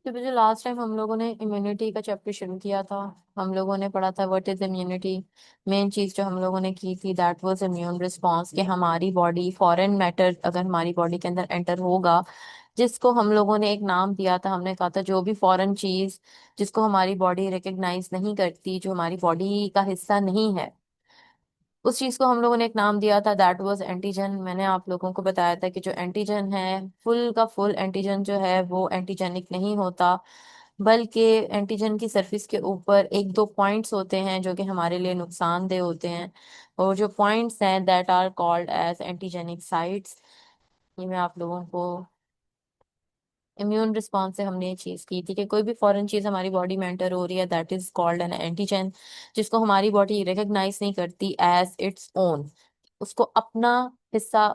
क्योंकि जो last time हम लोगों ने इम्यूनिटी का चैप्टर शुरू किया था, हम लोगों ने पढ़ा था व्हाट इज इम्यूनिटी। मेन चीज जो हम लोगों ने की थी दैट वाज इम्यून रिस्पॉन्स, कि हमारी बॉडी फॉरेन मैटर अगर हमारी बॉडी के अंदर एंटर होगा, जिसको हम लोगों ने एक नाम दिया था, हमने कहा था जो भी फॉरेन चीज जिसको हमारी बॉडी रिकग्नाइज नहीं करती, जो हमारी बॉडी का हिस्सा नहीं है, उस चीज को हम लोगों ने एक नाम दिया था, दैट वाज एंटीजन। मैंने आप लोगों को बताया था कि जो एंटीजन है, फुल का फुल एंटीजन जो है वो एंटीजेनिक नहीं होता, बल्कि एंटीजन की सरफेस के ऊपर एक दो पॉइंट्स होते हैं जो कि हमारे लिए नुकसानदेह होते हैं। और जो पॉइंट्स हैं that are called as antigenic sites. ये मैं आप लोगों को इम्यून रिस्पॉन्स से हमने ये चीज की थी कि कोई भी फॉरेन चीज हमारी बॉडी में एंटर हो रही है, that is called an antigen, जिसको हमारी बॉडी रिकग्नाइज नहीं करती एज इट्स ओन, उसको अपना हिस्सा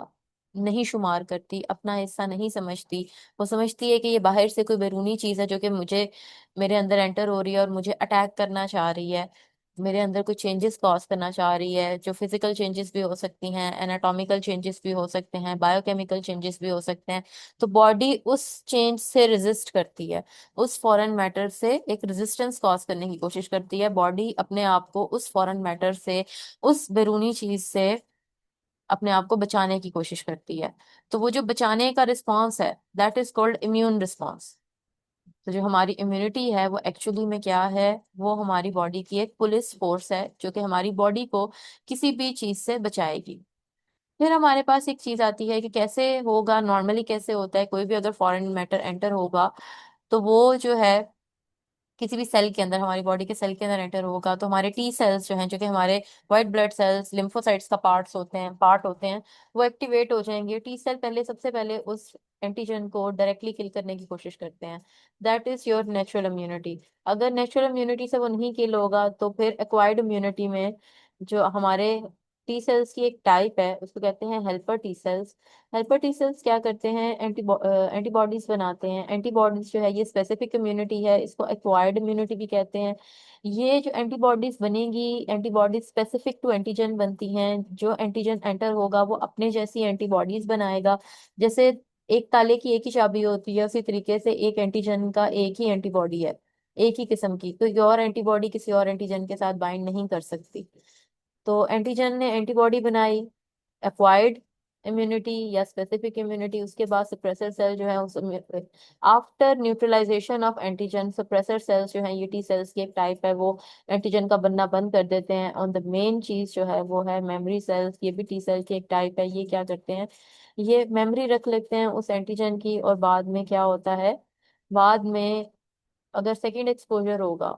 नहीं शुमार करती, अपना हिस्सा नहीं समझती। वो समझती है कि ये बाहर से कोई बैरूनी चीज है जो कि मुझे मेरे अंदर एंटर हो रही है और मुझे अटैक करना चाह रही है, मेरे अंदर कुछ चेंजेस कॉज करना चाह रही है, जो फिजिकल चेंजेस भी हो सकती हैं, एनाटॉमिकल चेंजेस भी हो सकते हैं, बायोकेमिकल चेंजेस भी हो सकते हैं। तो बॉडी उस चेंज से रेजिस्ट करती है, उस फॉरेन मैटर से एक रेजिस्टेंस कॉज करने की कोशिश करती है। बॉडी अपने आप को उस फॉरेन मैटर से, उस बैरूनी चीज से अपने आप को बचाने की कोशिश करती है। तो वो जो बचाने का रिस्पॉन्स है that is called immune response. तो जो हमारी इम्यूनिटी है वो एक्चुअली में क्या है, वो हमारी बॉडी की एक पुलिस फोर्स है जो कि हमारी बॉडी को किसी भी चीज से बचाएगी। फिर हमारे पास एक चीज आती है कि कैसे होगा, नॉर्मली कैसे होता है, कोई भी अगर फॉरेन मैटर एंटर होगा तो वो जो है किसी भी सेल के अंदर, हमारी बॉडी के सेल के अंदर एंटर होगा, तो हमारे टी सेल्स जो हैं, जो कि हमारे व्हाइट ब्लड सेल्स लिम्फोसाइट्स का पार्ट होते हैं, वो एक्टिवेट हो जाएंगे। टी सेल पहले सबसे पहले उस एंटीजन को डायरेक्टली किल करने की कोशिश करते हैं। That is your natural immunity. अगर नेचुरल इम्यूनिटी से वो नहीं किल होगा तो फिर एक्वायर्ड इम्यूनिटी में जो हमारे टी सेल्स की एक टाइप है उसको कहते हैं helper T cells. Helper T cells क्या करते हैं, एंटीबॉडीज बनाते हैं। एंटीबॉडीज जो है ये स्पेसिफिक इम्यूनिटी है, इसको एक्वायर्ड इम्यूनिटी भी कहते हैं। ये जो एंटीबॉडीज बनेगी, एंटीबॉडीज स्पेसिफिक टू एंटीजन बनती हैं। जो एंटीजन एंटर होगा वो अपने जैसी एंटीबॉडीज बनाएगा। जैसे एक ताले की एक ही चाबी होती है, उसी तरीके से एक एंटीजन का एक ही एंटीबॉडी है, एक ही किस्म की। कोई और एंटीबॉडी किसी और एंटीजन के साथ बाइंड नहीं कर सकती। तो एंटीजन ने एंटीबॉडी बनाई, एक्वायर्ड इम्यूनिटी या स्पेसिफिक इम्यूनिटी। उसके बाद सप्रेसर सेल जो है उस after neutralisation of antigen, suppressor cells जो है ये टी सेल्स की एक टाइप है, वो एंटीजन का बनना बंद कर देते हैं। और द मेन चीज जो है वो है मेमोरी सेल्स, ये भी टी सेल की एक टाइप है। ये क्या करते हैं, ये मेमोरी रख लेते हैं उस एंटीजन की। और बाद में क्या होता है, बाद में अगर सेकेंड एक्सपोजर होगा,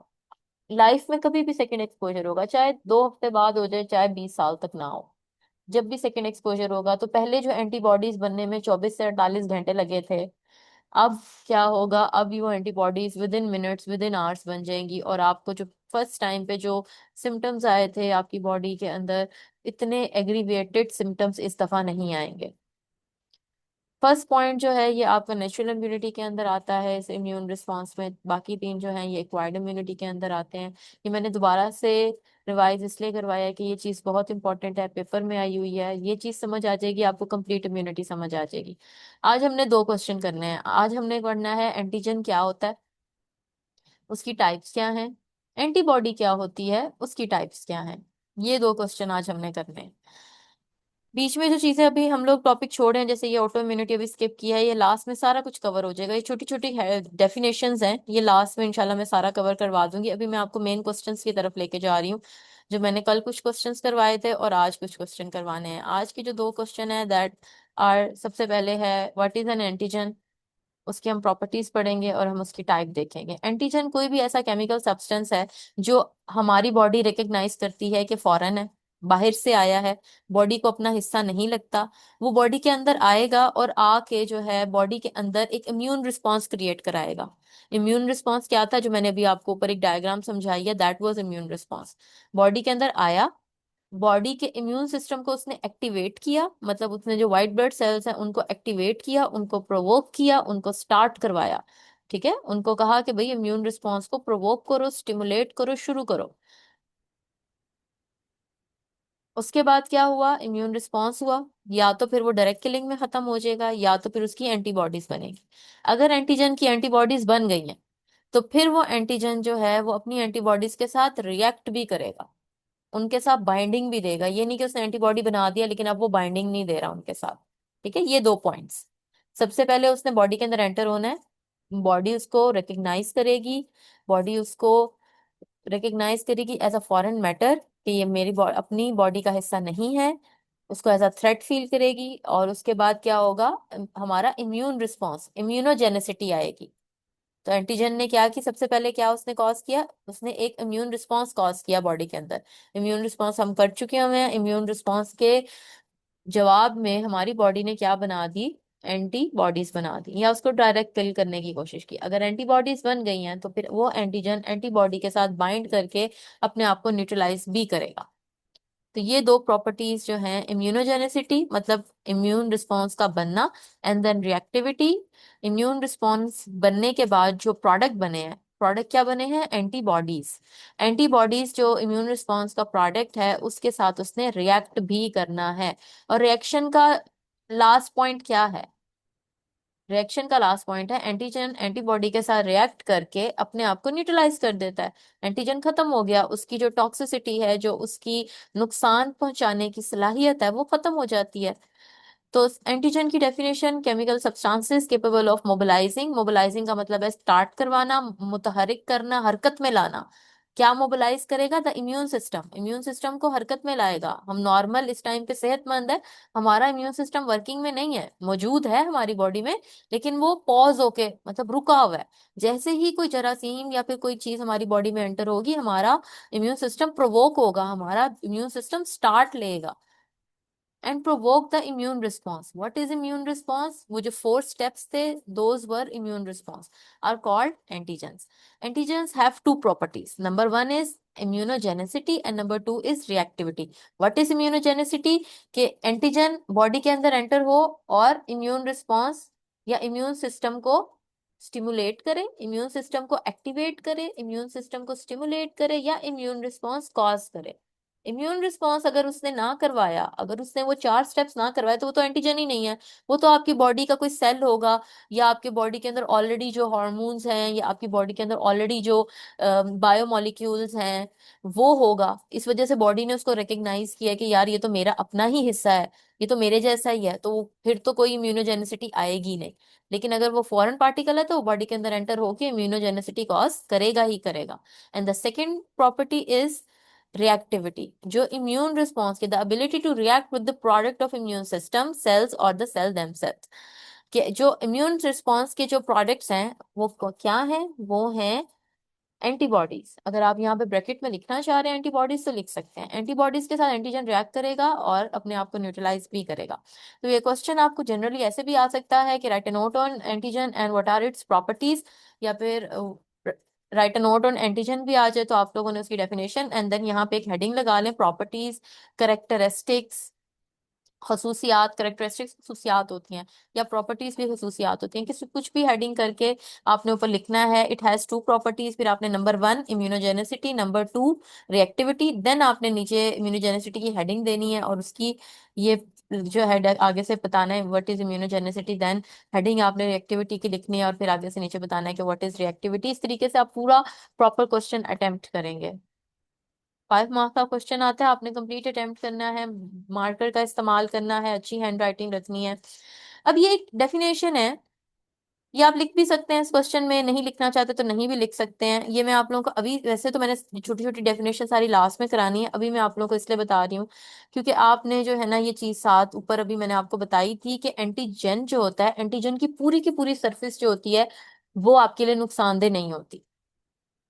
लाइफ में कभी भी सेकेंड एक्सपोजर होगा, चाहे 2 हफ्ते बाद हो जाए, चाहे 20 साल तक ना हो, जब भी सेकेंड एक्सपोजर होगा, तो पहले जो एंटीबॉडीज बनने में 24 से 48 घंटे लगे थे, अब क्या होगा, अब वो antibodies with in minutes, with in hours बन जाएंगी। और आपको जो फर्स्ट टाइम पे जो सिम्टम्स आए थे आपकी बॉडी के अंदर, इतने एग्रीवेटेड सिम्टम्स इस दफा नहीं आएंगे। फर्स्ट पॉइंट जो है ये आपका नेचुरल इम्यूनिटी के अंदर आता है इस इम्यून रिस्पॉन्स में। बाकी 3 जो हैं ये एक्वायर्ड इम्यूनिटी के अंदर आते हैं। ये मैंने दोबारा से रिवाइज इसलिए करवाया है कि ये चीज़ बहुत इंपॉर्टेंट है, पेपर में आई हुई है। ये चीज़ समझ आ जाएगी आपको, कंप्लीट इम्यूनिटी समझ आ जाएगी। आज हमने 2 क्वेश्चन करने हैं। आज हमने पढ़ना है एंटीजन क्या होता है, उसकी टाइप्स क्या हैं, एंटीबॉडी क्या होती है, उसकी टाइप्स क्या हैं। ये 2 क्वेश्चन आज हमने करने हैं। बीच में जो चीजें अभी हम लोग टॉपिक छोड़े हैं, जैसे ये ऑटो इम्यूनिटी अभी स्किप किया है, ये लास्ट में सारा कुछ कवर हो जाएगा। ये छोटी छोटी डेफिनेशंस हैं, ये लास्ट में इंशाल्लाह मैं सारा कवर करवा दूंगी। अभी मैं आपको मेन क्वेश्चंस की तरफ लेके जा रही हूँ, जो मैंने कल कुछ क्वेश्चंस करवाए थे और आज कुछ क्वेश्चन करवाने हैं। आज के जो 2 क्वेश्चन है दैट आर, सबसे पहले है व्हाट इज एन एंटीजन, उसकी हम प्रॉपर्टीज पढ़ेंगे और हम उसकी टाइप देखेंगे। एंटीजन कोई भी ऐसा केमिकल सब्सटेंस है जो हमारी बॉडी रिकग्नाइज करती है कि फॉरेन है, बाहर से आया है, बॉडी को अपना हिस्सा नहीं लगता। वो बॉडी के अंदर आएगा और आके जो है बॉडी के अंदर एक इम्यून रिस्पॉन्स क्रिएट कराएगा। इम्यून रिस्पॉन्स क्या था, जो मैंने अभी आपको ऊपर एक डायग्राम समझाई है, that was immune response. Body के अंदर आया, बॉडी के इम्यून सिस्टम को उसने एक्टिवेट किया, मतलब उसने जो व्हाइट ब्लड सेल्स हैं उनको एक्टिवेट किया, उनको प्रोवोक किया, उनको स्टार्ट करवाया। ठीक है, उनको कहा कि भाई इम्यून रिस्पॉन्स को प्रोवोक करो, स्टिमुलेट करो, शुरू करो। उसके बाद क्या हुआ, इम्यून रिस्पॉन्स हुआ। या तो फिर वो डायरेक्ट किलिंग में खत्म हो जाएगा, या तो फिर उसकी एंटीबॉडीज बनेगी। अगर एंटीजन की एंटीबॉडीज बन गई हैं, तो फिर वो एंटीजन जो है वो अपनी एंटीबॉडीज के साथ रिएक्ट भी करेगा, उनके साथ बाइंडिंग भी देगा। ये नहीं कि उसने एंटीबॉडी बना दिया लेकिन अब वो बाइंडिंग नहीं दे रहा उनके साथ। ठीक है, ये दो पॉइंट्स। सबसे पहले उसने बॉडी के अंदर एंटर होना है, बॉडी उसको रिकग्नाइज करेगी, बॉडी उसको रिकग्नाइज करेगी एज अ फॉरेन मैटर कि ये मेरी अपनी बॉडी का हिस्सा नहीं है, उसको एज अ थ्रेट फील करेगी। और उसके बाद क्या होगा, हमारा इम्यून रिस्पॉन्स, इम्यूनोजेनेसिटी आएगी। तो एंटीजन ने क्या की, सबसे पहले क्या उसने कॉज किया, उसने एक इम्यून रिस्पॉन्स कॉज किया बॉडी के अंदर। इम्यून रिस्पॉन्स हम कर चुके हुए हैं, इम्यून रिस्पॉन्स के जवाब में हमारी बॉडी ने क्या बना दी, एंटीबॉडीज बना दी, या उसको डायरेक्ट किल करने की कोशिश की। अगर एंटीबॉडीज बन गई हैं तो फिर वो एंटीजन एंटीबॉडी के साथ बाइंड करके अपने आप को न्यूट्रलाइज भी करेगा। तो ये दो प्रॉपर्टीज जो हैं, इम्यूनोजेनेसिटी मतलब इम्यून रिस्पॉन्स का बनना, and then reactivity, immune response बनने के बाद जो प्रोडक्ट बने हैं, प्रोडक्ट क्या बने हैं, एंटीबॉडीज। एंटीबॉडीज जो इम्यून रिस्पॉन्स का प्रोडक्ट है उसके साथ उसने रिएक्ट भी करना है। और रिएक्शन का लास्ट पॉइंट क्या है, रिएक्शन का लास्ट पॉइंट है एंटीजन एंटीबॉडी के साथ रिएक्ट करके अपने आप को न्यूट्रलाइज कर देता है। एंटीजन खत्म हो गया, उसकी जो टॉक्सिसिटी है, जो उसकी नुकसान पहुंचाने की सलाहियत है, वो खत्म हो जाती है। तो एंटीजन की definition, chemical substances capable of mobilising, mobilising का मतलब है स्टार्ट करवाना, मुतहरिक करना, हरकत में लाना। क्या मोबिलाइज करेगा, the immune system, immune system को हरकत में लाएगा। हम नॉर्मल इस टाइम पे सेहतमंद है, हमारा इम्यून सिस्टम वर्किंग में नहीं है, मौजूद है हमारी बॉडी में, लेकिन वो पॉज होके मतलब रुका हुआ है। जैसे ही कोई जरासीम या फिर कोई चीज हमारी बॉडी में एंटर होगी, हमारा इम्यून सिस्टम प्रोवोक होगा, हमारा इम्यून सिस्टम स्टार्ट लेगा and provoke the immune response. What is immune response, वो जो 4 स्टेप्स थे, those were immune response are called antigens. Antigens have two properties, number one is immunogenicity and number two is reactivity. What is immunogenicity, कि antigen body के अंदर enter हो और immune response या immune system को stimulate करे, immune system को activate करे, इम्यून सिस्टम को स्टिमुलेट करे, या इम्यून रिस्पॉन्स कॉज करे। इम्यून रिस्पॉन्स अगर उसने ना करवाया, अगर उसने वो 4 स्टेप्स ना करवाए, तो वो तो एंटीजन ही नहीं है। वो तो आपकी बॉडी का कोई सेल होगा, या आपके बॉडी के अंदर ऑलरेडी जो हॉर्मोन्स हैं, या आपकी बॉडी के अंदर ऑलरेडी जो बायोमोलिक्यूल्स हैं वो होगा। इस वजह से बॉडी ने उसको रिकग्नाइज किया कि यार ये तो मेरा अपना ही हिस्सा है, ये तो मेरे जैसा ही है, तो फिर तो कोई इम्यूनोजेनिसिटी आएगी नहीं। लेकिन अगर वो फॉरेन पार्टिकल है तो वो बॉडी के अंदर एंटर होके इम्यूनोजेनिसिटी कॉज करेगा ही करेगा। And the second property is reactivity, जो इम्यून रिस्पॉन्स की the ability to react with the product of immune system cells और द सेल देमसेल्स, कि जो इम्यून रिस्पॉन्स के जो प्रोडक्ट्स हैं वो क्या हैं, वो हैं एंटीबॉडीज। अगर आप यहाँ पे ब्रैकेट में लिखना चाह रहे हैं एंटीबॉडीज तो लिख सकते हैं, एंटीबॉडीज के साथ एंटीजन रिएक्ट करेगा और अपने आप को न्यूट्रलाइज भी करेगा। तो ये क्वेश्चन आपको जनरली ऐसे भी आ सकता है कि write a note on antigen and what are its properties, या फिर write a note on antigen भी आ जाए तो आप लोगों ने उसकी डेफिनेशन एंड देन यहाँ पे एक हेडिंग लगा लें, प्रॉपर्टीज, करेक्टरिस्टिक्स, खसूसियात। करेक्टरिस्टिक्स खसूसियात होती हैं, या प्रॉपर्टीज भी खसूसियात होती हैं, किसी कुछ भी हेडिंग करके आपने ऊपर लिखना है। इट हैज टू प्रॉपर्टीज, फिर आपने number one immunogenicity, number two reactivity, then आपने नीचे इम्यूनोजेनिसिटी की हेडिंग देनी है और उसकी ये जो हेड आगे से बताना है what is immunogenicity, then heading आपने रिएक्टिविटी की लिखनी है और फिर आगे से नीचे बताना है कि व्हाट इज रिएक्टिविटी। इस तरीके से आप पूरा प्रॉपर क्वेश्चन अटेम्प्ट करेंगे। 5 मार्क्स का क्वेश्चन आता है, आपने कंप्लीट अटेम्प्ट करना है, मार्कर का इस्तेमाल करना है, अच्छी हैंड राइटिंग रखनी है। अब ये एक डेफिनेशन है, ये आप लिख भी सकते हैं इस क्वेश्चन में, नहीं लिखना चाहते तो नहीं भी लिख सकते हैं। ये मैं आप लोगों को अभी, वैसे तो मैंने छोटी छोटी डेफिनेशन सारी लास्ट में करानी है, अभी मैं आप लोगों को इसलिए बता रही हूँ क्योंकि आपने जो है ना ये चीज साथ ऊपर अभी मैंने आपको बताई थी कि एंटीजन जो होता है, एंटीजन की पूरी सरफेस जो होती है वो आपके लिए नुकसानदेह नहीं होती।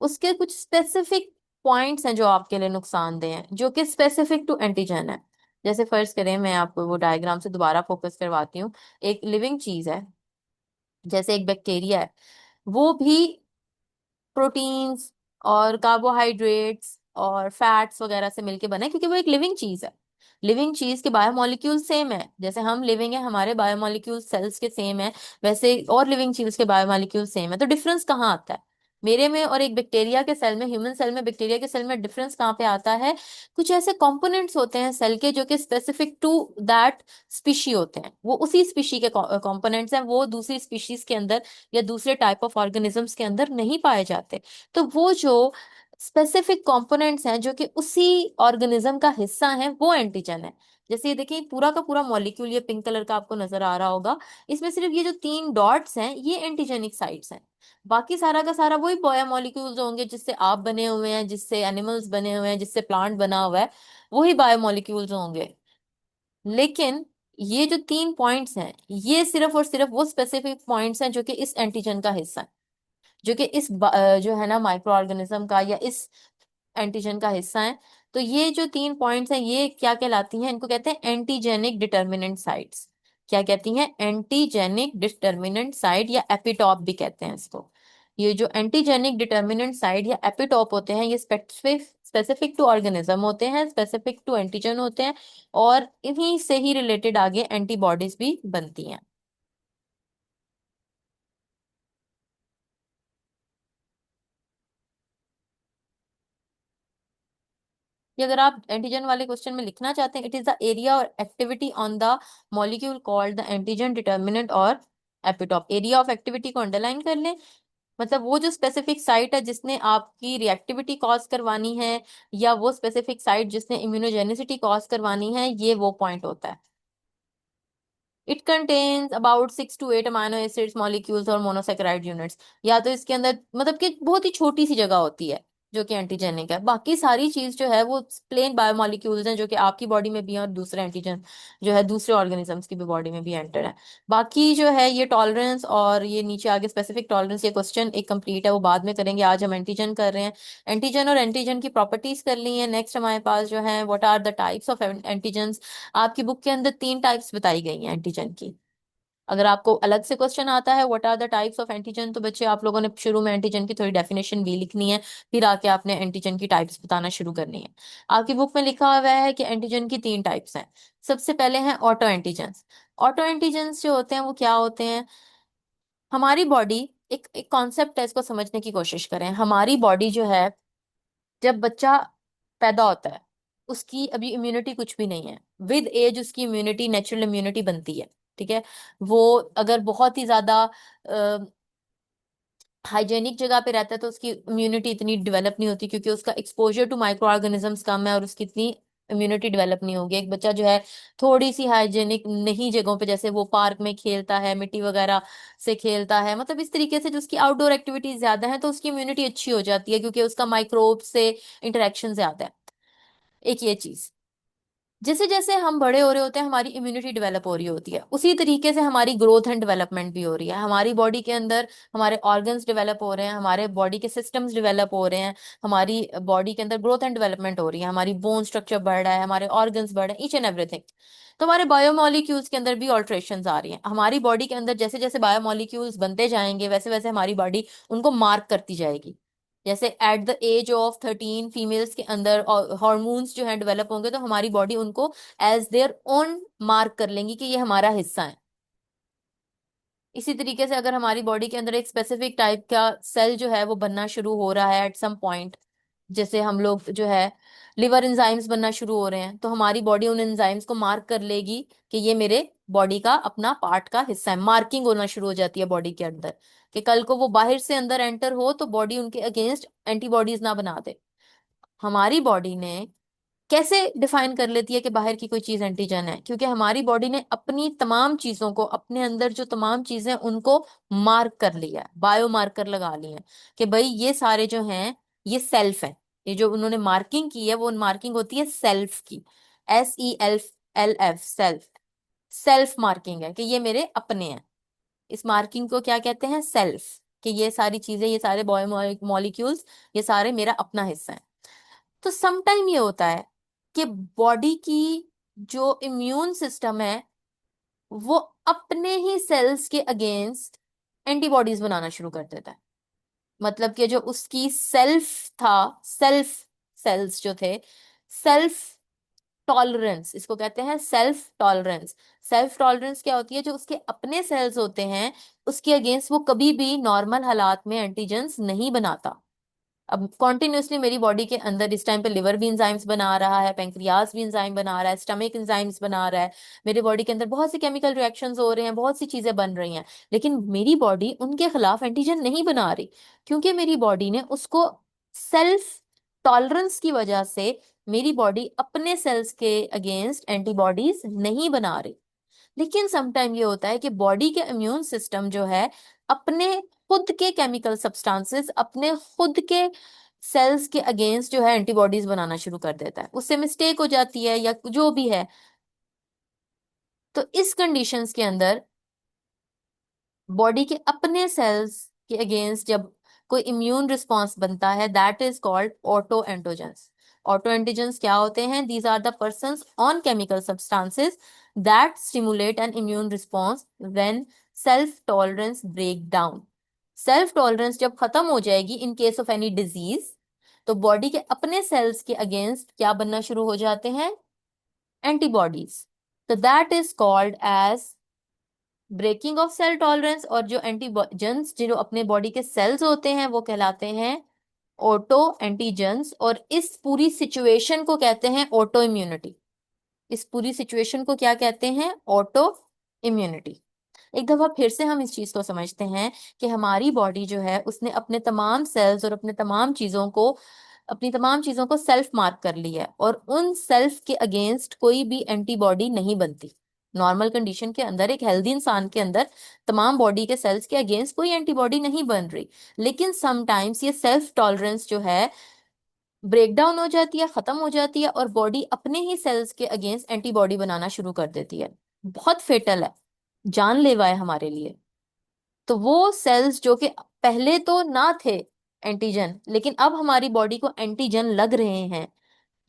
उसके कुछ स्पेसिफिक पॉइंट्स हैं जो आपके लिए नुकसानदेह हैं, जो कि स्पेसिफिक टू एंटीजन है। जैसे फर्ज करें, मैं आपको वो डायग्राम से दोबारा फोकस करवाती हूँ। एक लिविंग चीज है, जैसे एक बैक्टीरिया है, वो भी प्रोटीन्स और कार्बोहाइड्रेट्स और फैट्स वगैरह से मिलके बना है, क्योंकि वो एक लिविंग चीज है। लिविंग चीज के बायोमोलिक्यूल सेम है, जैसे हम लिविंग है, हमारे बायोमोलिक्यूल सेल्स के सेम है, वैसे और लिविंग चीज के बायोमोलिक्यूल सेम है। तो डिफरेंस कहाँ आता है, मेरे में और एक बैक्टीरिया के सेल में, ह्यूमन सेल में बैक्टीरिया के सेल में डिफरेंस कहाँ पे आता है? कुछ ऐसे कंपोनेंट्स होते हैं सेल के जो कि स्पेसिफिक टू दैट स्पीशी होते हैं, वो उसी स्पीशी के कंपोनेंट्स हैं, वो दूसरी स्पीशीज के अंदर या दूसरे टाइप ऑफ ऑर्गेनिजम्स के अंदर नहीं पाए जाते। तो वो जो स्पेसिफिक कंपोनेंट्स हैं जो कि उसी ऑर्गेनिज्म का हिस्सा है, वो एंटीजन है। जैसे ये देखिए पूरा का पूरा मॉलिक्यूल, ये पिंक कलर का आपको नजर आ रहा होगा, इसमें सिर्फ ये जो 3 डॉट्स हैं ये एंटीजेनिक साइट्स हैं। बाकी सारा का सारा वही बायोमोलिक्यूल्स होंगे जिससे आप बने हुए हैं, जिससे एनिमल्स बने हुए हैं, जिससे प्लांट बना हुआ है, वही बायोमोलिक्यूल्स होंगे। लेकिन ये जो 3 पॉइंट्स हैं, ये सिर्फ और सिर्फ वो स्पेसिफिक पॉइंट्स हैं जो कि इस एंटीजन का हिस्सा है, जो कि इस जो है ना माइक्रो ऑर्गेनिज्म का या इस एंटीजन का हिस्सा है। तो ये जो 3 पॉइंट्स हैं ये क्या कहलाती हैं? इनको कहते हैं एंटीजेनिक डिटर्मिनेंट साइट्स। क्या कहती हैं? एंटीजेनिक डिटर्मिनेंट साइट, या एपिटॉप भी कहते हैं इसको। ये जो एंटीजेनिक डिटर्मिनेंट साइट या एपिटॉप होते हैं, ये स्पेसिफिक स्पेसिफिक टू ऑर्गेनिज्म होते हैं, स्पेसिफिक टू एंटीजन होते हैं, और इन्हीं से ही रिलेटेड आगे एंटीबॉडीज भी बनती हैं। ये अगर आप एंटीजन वाले क्वेश्चन में लिखना चाहते हैं, इट इज द एरिया और activity on the molecule called the antigen determinant और एपिटॉप। एरिया ऑफ एक्टिविटी को अंडरलाइन कर लें, मतलब वो जो स्पेसिफिक साइट है जिसने आपकी रिएक्टिविटी कॉज करवानी है, या वो स्पेसिफिक साइट जिसने इम्यूनोजेनिसिटी कॉज करवानी है, ये वो पॉइंट होता है। It contains about 6 to 8 amino acids molecules और मोनोसेकेराइड यूनिट्स। या तो इसके अंदर मतलब कि बहुत ही छोटी सी जगह होती है जो कि एंटीजेनिक है, बाकी सारी चीज जो है वो प्लेन बायोमोलिक्यूल्स हैं जो कि आपकी बॉडी में भी हैं, और दूसरे एंटीजन जो है दूसरे ऑर्गेनिजम्स की भी बॉडी में भी एंटर है। बाकी जो है ये टॉलरेंस और ये नीचे आगे स्पेसिफिक टॉलरेंस, ये क्वेश्चन एक कंप्लीट है, वो बाद में करेंगे, आज हम एंटीजन कर रहे हैं। एंटीजन और एंटीजन की प्रॉपर्टीज कर ली है। नेक्स्ट हमारे पास जो है what are the types of antigen. आपकी बुक के अंदर 3 टाइप्स बताई गई हैं एंटीजन की। अगर आपको अलग से क्वेश्चन आता है what are the types of antigen, तो बच्चे आप लोगों ने शुरू में एंटीजन की थोड़ी डेफिनेशन भी लिखनी है, फिर आके आपने एंटीजन की टाइप्स बताना शुरू करनी है। आपकी बुक में लिखा हुआ है कि एंटीजन की 3 टाइप्स हैं। सबसे पहले हैं ऑटो एंटीजन्स। ऑटो एंटीजन्स जो होते हैं वो क्या होते हैं? हमारी बॉडी, एक कॉन्सेप्ट है, इसको समझने की कोशिश करें। हमारी बॉडी जो है, जब बच्चा पैदा होता है, उसकी अभी इम्यूनिटी कुछ भी नहीं है। विद एज उसकी इम्यूनिटी, नेचुरल इम्यूनिटी बनती है। ठीक है। वो अगर बहुत ही ज्यादा हाइजेनिक जगह पे रहता है तो उसकी इम्यूनिटी इतनी डेवलप नहीं होती, क्योंकि उसका एक्सपोजर टू माइक्रो ऑर्गेनिजम्स कम है, और उसकी इतनी इम्यूनिटी डेवलप नहीं होगी। एक बच्चा जो है थोड़ी सी हाइजेनिक नहीं जगहों पे, जैसे वो पार्क में खेलता है, मिट्टी वगैरह से खेलता है, मतलब इस तरीके से जो उसकी आउटडोर एक्टिविटीज ज्यादा है, तो उसकी इम्यूनिटी अच्छी हो जाती है, क्योंकि उसका माइक्रोब से इंटरेक्शन ज्यादा है। एक ये चीज, जैसे जैसे हम बड़े हो रहे होते हैं हमारी इम्यूनिटी डेवलप हो रही होती है, उसी तरीके से हमारी ग्रोथ एंड डेवलपमेंट भी हो रही है। हमारी बॉडी के अंदर हमारे ऑर्गन्स डेवलप हो रहे हैं, हमारे बॉडी के सिस्टम्स डेवलप हो रहे हैं, हमारी बॉडी के अंदर ग्रोथ एंड डेवलपमेंट हो रही है, हमारी बोन स्ट्रक्चर बढ़ रहा है, हमारे ऑर्गन्स बढ़ रहे हैं, ईच एंड एवरीथिंग। तो हमारे बायोमोलिक्यूल्स के अंदर भी ऑल्ट्रेशन आ रही हैं। हमारी बॉडी के अंदर जैसे जैसे बायोमोलिक्यूल्स बनते जाएंगे, वैसे वैसे हमारी बॉडी उनको मार्क करती जाएगी। जैसे at the age of 13 females के अंदर हॉर्मोन्स जो है डेवलप होंगे, तो हमारी बॉडी उनको एज देयर ओन मार्क कर लेंगी कि ये हमारा हिस्सा है। इसी तरीके से अगर हमारी बॉडी के अंदर एक स्पेसिफिक टाइप का सेल जो है वो बनना शुरू हो रहा है एट सम पॉइंट, जैसे हम लोग जो है लिवर एंजाइम्स बनना शुरू हो रहे हैं, तो हमारी बॉडी उन एंजाइम्स को मार्क कर लेगी कि ये मेरे बॉडी का अपना पार्ट का हिस्सा है। मार्किंग होना शुरू हो जाती है बॉडी के अंदर, कि कल को वो बाहर से अंदर एंटर हो तो बॉडी उनके अगेंस्ट एंटीबॉडीज ना बना दे। हमारी बॉडी ने कैसे डिफाइन कर लेती है कि बाहर की कोई चीज एंटीजन है? क्योंकि हमारी बॉडी ने अपनी तमाम चीजों को, अपने अंदर जो तमाम चीजें उनको मार्क कर लिया है, बायो मार्कर लगा लिए हैं, कि भाई ये सारे जो हैं ये सेल्फ है। ये जो उन्होंने मार्किंग की है वो मार्किंग होती है सेल्फ की। SELF, self. सेल्फ मार्किंग है कि ये मेरे अपने हैं। इस मार्किंग को क्या कहते हैं? सेल्फ। कि ये सारी चीजें, ये सारे बायो मॉलिक्यूल्स, ये सारे मेरा अपना हिस्सा है। तो समटाइम ये होता है कि बॉडी की जो इम्यून सिस्टम है वो अपने ही सेल्स के अगेंस्ट एंटीबॉडीज बनाना शुरू कर देता है। मतलब कि जो उसकी सेल्फ था, सेल्फ सेल्स जो थे, सेल्फ टॉलरेंस, इसको कहते हैं सेल्फ टॉलरेंस। सेल्फ टॉलरेंस क्या होती है? जो उसके अपने सेल्स होते हैं उसके अगेंस्ट वो कभी भी नॉर्मल हालात में एंटीजेंस नहीं बनाता। अब कॉन्टिन्यूसली मेरी बॉडी के अंदर इस टाइम पे लिवर भी इंजाइम्स बना रहा है, पेंक्रियाज भी इंजाइम बना रहा है, स्टमक इंजाइम्स बना रहा है, मेरे बॉडी के अंदर बहुत सी केमिकल रिएक्शंस हो रहे हैं, बहुत सी चीजें बन रही हैं, लेकिन मेरी बॉडी उनके खिलाफ एंटीजन नहीं बना रही, क्योंकि मेरी बॉडी ने उसको सेल्फ टॉलरेंस की वजह से मेरी बॉडी अपने सेल्स के अगेंस्ट एंटीबॉडीज नहीं बना रही। लेकिन समटाइम ये होता है कि बॉडी के इम्यून सिस्टम जो है अपने खुद के केमिकल सब्सटेंसेस, अपने खुद के सेल्स के अगेंस्ट जो है एंटीबॉडीज बनाना शुरू कर देता है, उससे मिस्टेक हो जाती है या जो भी है। तो इस कंडीशंस के अंदर बॉडी के अपने सेल्स के अगेंस्ट जब कोई इम्यून रिस्पॉन्स बनता है, that is called auto antigens. Auto antigens क्या होते हैं? These are the persons on chemical substances that stimulate an immune response when self tolerance break down. Self tolerance जब खत्म हो जाएगी in case of any disease, तो body के अपने सेल्स के अगेंस्ट क्या बनना शुरू हो जाते हैं? एंटीबॉडीज। तो that is called as breaking of cell tolerance. और जो एंटीजेंस जो अपने बॉडी के सेल्स होते हैं वो कहलाते हैं ऑटो एंटीजेंस। और इस पूरी सिचुएशन को कहते हैं ऑटो इम्यूनिटी। इस पूरी सिचुएशन को क्या कहते हैं? Auto immunity. एक दफा फिर से हम इस चीज को समझते हैं कि हमारी बॉडी जो है उसने अपने तमाम सेल्स और अपनी तमाम चीजों को सेल्फ मार्क कर लिया है, और उन सेल्फ के अगेंस्ट कोई भी एंटीबॉडी नहीं बनती। नॉर्मल कंडीशन के अंदर एक हेल्दी इंसान के अंदर तमाम बॉडी के सेल्स के अगेंस्ट कोई एंटीबॉडी नहीं बन रही, लेकिन समटाइम्स ये सेल्फ टॉलरेंस जो है ब्रेक डाउन हो जाती है, खत्म हो जाती है, और बॉडी अपने ही सेल्स के अगेंस्ट एंटीबॉडी बनाना शुरू कर देती है। बहुत फेटल है, जानलेवा है हमारे लिए। तो वो सेल्स जो कि पहले तो ना थे एंटीजन, लेकिन अब हमारी बॉडी को एंटीजन लग रहे हैं,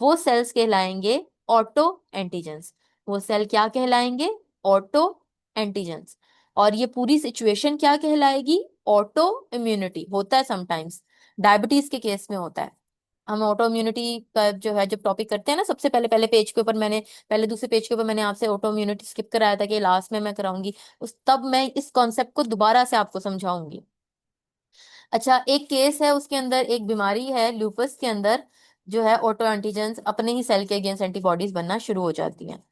वो सेल्स कहलाएंगे ऑटो एंटीजेंस। वो सेल क्या कहलाएंगे? Auto antigens. और ये पूरी सिचुएशन क्या कहलाएगी? Autoimmunity. होता है समटाइम्स, डायबिटीज के केस में होता है। हम ऑटो इम्यूनिटी का जो है जब टॉपिक करते हैं ना, सबसे पहले पहले पेज के ऊपर मैंने, पहले दूसरे पेज के ऊपर मैंने आपसे ऑटो इम्यूनिटी स्किप कराया था कि लास्ट में मैं कराऊंगी, उस तब मैं इस कॉन्सेप्ट को दोबारा से आपको समझाऊंगी। अच्छा, एक केस है उसके अंदर, एक बीमारी है ल्यूपस के अंदर, जो है ऑटो एंटीजेंस अपने ही सेल के अगेंस्ट एंटीबॉडीज बनना शुरू हो जाती हैं।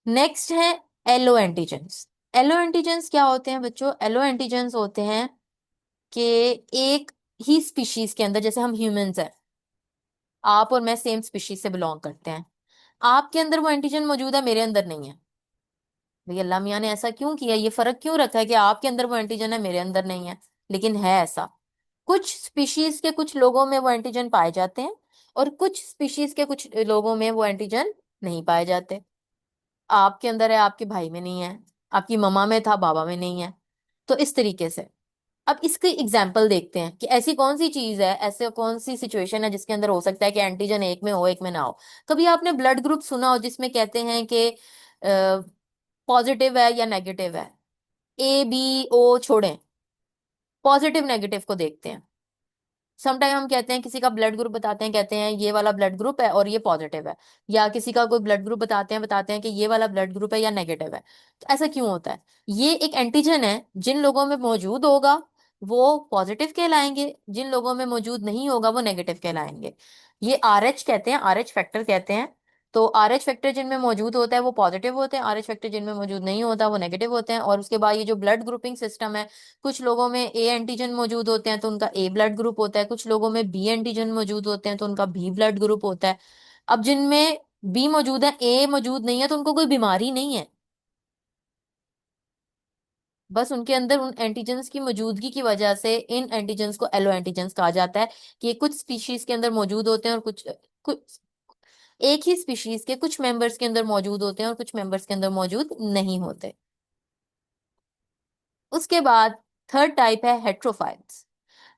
नेक्स्ट है एलो एंटीजेंस। एलो एंटीजेंस क्या होते हैं बच्चों? एलो एंटीजेंस होते हैं कि एक ही स्पीशीज के अंदर, जैसे हम ह्यूमंस हैं, आप और मैं सेम स्पीशीज से बिलोंग करते हैं, आपके अंदर वो एंटीजन मौजूद है, मेरे अंदर नहीं है। भैया अल्लाह मियाँ ने ऐसा क्यों किया? ये फर्क क्यों रखा है कि आपके अंदर वो एंटीजन है, मेरे अंदर नहीं है? लेकिन है ऐसा। कुछ स्पीशीज के कुछ लोगों में वो एंटीजन पाए जाते हैं, और कुछ स्पीशीज के कुछ लोगों में वो एंटीजन नहीं पाए जाते। आपके अंदर है, आपके भाई में नहीं है, आपकी मम्मा में था, बाबा में नहीं है। तो इस तरीके से अब इसकी एग्जाम्पल देखते हैं कि ऐसी कौन सी चीज है, ऐसे कौन सी सिचुएशन है जिसके अंदर हो सकता है कि एंटीजन एक में हो, एक में ना हो। कभी आपने ब्लड ग्रुप सुना हो जिसमें कहते हैं कि पॉजिटिव है या नेगेटिव है? ए बी ओ छोड़ें, पॉजिटिव नेगेटिव को देखते हैं। समटाइम हम कहते हैं, किसी का ब्लड ग्रुप बताते हैं, कहते हैं ये वाला ब्लड ग्रुप है और ये पॉजिटिव है, या किसी का कोई ब्लड ग्रुप बताते हैं कि ये वाला ब्लड ग्रुप है या नेगेटिव है। तो ऐसा क्यों होता है? ये एक एंटीजन है, जिन लोगों में मौजूद होगा वो पॉजिटिव कहलाएंगे, जिन लोगों में मौजूद नहीं होगा वो नेगेटिव कहलाएंगे। ये RH कहते हैं, RH फैक्टर कहते हैं। तो RH फैक्टर जिनमें मौजूद होता है वो पॉजिटिव होते हैं, RH फैक्टर जिनमें मौजूद नहीं होता वो नेगेटिव होते हैं। और उसके बाद ये जो ब्लड ग्रुपिंग सिस्टम है, कुछ लोगों में ए एंटीजन मौजूद होते हैं तो उनका ए ब्लड ग्रुप होता है, कुछ लोगों में बी एंटीजन मौजूद होते हैं तो उनका बी ब्लड ग्रुप होता है। अब जिनमें बी मौजूद है, ए मौजूद नहीं है, तो उनको कोई बीमारी नहीं है, बस उनके अंदर उन एंटीजेंस की मौजूदगी की वजह से इन एंटीजेंस को एलो एंटीजेंस कहा जाता है। कि ये कुछ स्पीशीज के अंदर मौजूद होते हैं, और कुछ एक ही स्पीशीज के कुछ मेंबर्स के अंदर मौजूद होते हैं और कुछ मेंबर्स के अंदर मौजूद नहीं होते। उसके बाद थर्ड टाइप है हेट्रोफाइल्स।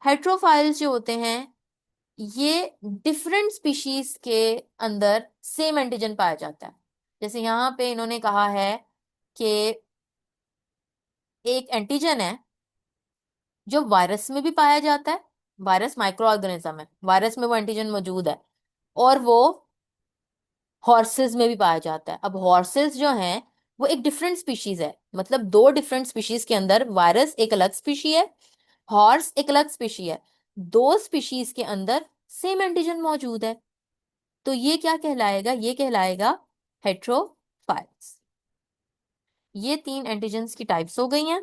हेट्रोफाइल्स जो होते हैं ये डिफरेंट स्पीशीज के अंदर सेम एंटीजन पाया जाता है। जैसे यहाँ पे इन्होंने कहा है कि एक एंटीजन है जो वायरस में भी पाया जाता है, वायरस माइक्रो ऑर्गेनिज्म है, वायरस में वो एंटीजन मौजूद है, और वो हॉर्सेस में भी पाया जाता है। अब हॉर्सेस जो हैं वो एक डिफरेंट स्पीशीज है, मतलब दो डिफरेंट स्पीशीज के अंदर वायरस एक अलग स्पीशी है, हॉर्स एक अलग स्पीशी है, दो स्पीशीज के अंदर सेम एंटीजन मौजूद है। तो ये क्या कहलाएगा, ये कहलाएगा हेट्रोफाइल्स। ये तीन एंटीजन्स की टाइप्स हो गई हैं।